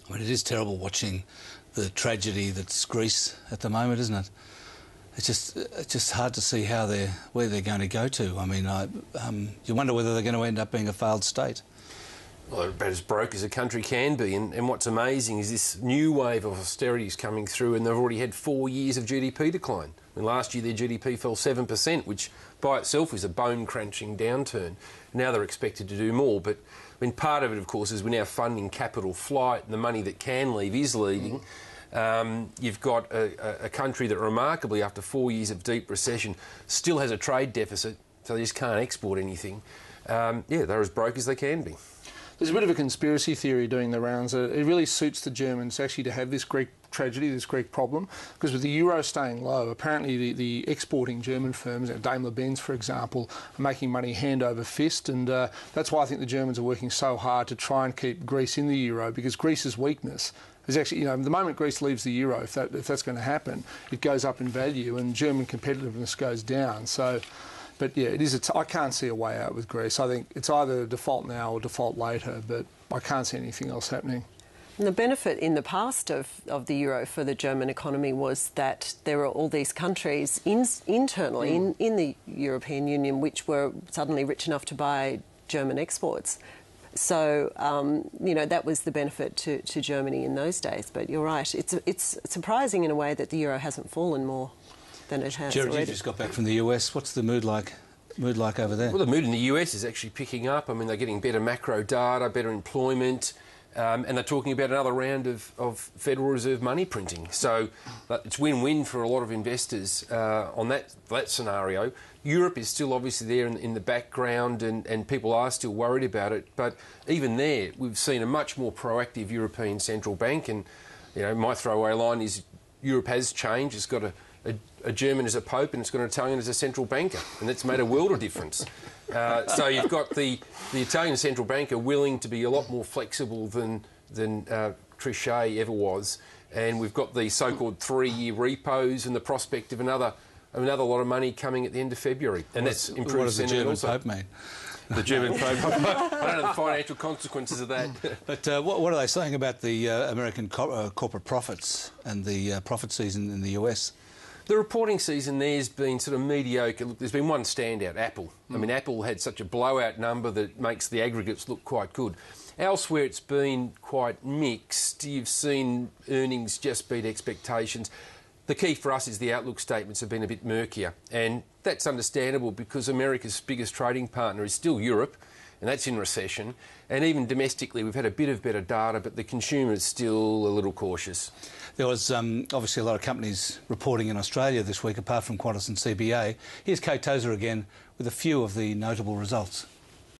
I mean, it is terrible watching the tragedy that's Greece at the moment, isn't it? It's just hard to see where they're going to go to. I mean, you wonder whether they're going to end up being a failed state. Well, about as broke as a country can be, and what's amazing is this new wave of austerity is coming through, and they've already had 4 years of GDP decline. I mean, last year their GDP fell 7%, which by itself is a bone-crunching downturn. Now they're expected to do more, but I mean, part of it, of course, is we're now funding capital flight, and the money that can leave is leaving. You've got a country that remarkably, after 4 years of deep recession, still has a trade deficit, so they just can't export anything. Yeah, they're as broke as they can be. There's a bit of a conspiracy theory doing the rounds. It really suits the Germans actually to have this Greek tragedy, this Greek problem, because with the euro staying low, apparently the exporting German firms, Daimler-Benz for example, are making money hand over fist, and that's why I think the Germans are working so hard to try and keep Greece in the euro, because Greece's weakness is actually, you know, the moment Greece leaves the euro, if that's going to happen, it goes up in value and German competitiveness goes down. So. But yeah, I can't see a way out with Greece. I think it's either default now or default later, but I can't see anything else happening. And the benefit in the past of the euro for the German economy was that there were all these countries internally in the European Union which were suddenly rich enough to buy German exports. So, you know, that was the benefit to Germany in those days. But you're right, it's surprising in a way that the euro hasn't fallen more than it has Gerard, already. you just got back from the US. What's the mood like over there? Well, the mood in the US is actually picking up. I mean, they're getting better macro data, better employment, and they're talking about another round of Federal Reserve money printing. So it's win-win for a lot of investors on that scenario. Europe is still obviously there in the background, and people are still worried about it. But even there, we've seen a much more proactive European Central Bank. And, you know, my throwaway line is Europe has changed. It's got a German as a pope, and it's got an Italian as a central banker, and that's made a world of difference. So you've got the Italian central banker willing to be a lot more flexible than Trichet ever was, and we've got the so-called 3-year repos and the prospect of another lot of money coming at the end of February, and that's improved. What does the German also. Pope mean? The German Pope. I don't know the financial consequences of that. But what are they saying about the American corporate profits and the profit season in the US? The reporting season there's been sort of mediocre. Look, there's been one standout, Apple. I mean, Apple had such a blowout number that makes the aggregates look quite good. Elsewhere, it's been quite mixed. You've seen earnings just beat expectations. The key for us is the outlook statements have been a bit murkier, and that's understandable because America's biggest trading partner is still Europe, and that's in recession. And even domestically, we've had a bit of better data, but the consumer is still a little cautious. There was obviously a lot of companies reporting in Australia this week, apart from Qantas and CBA. Here's Kate Tozer again with a few of the notable results.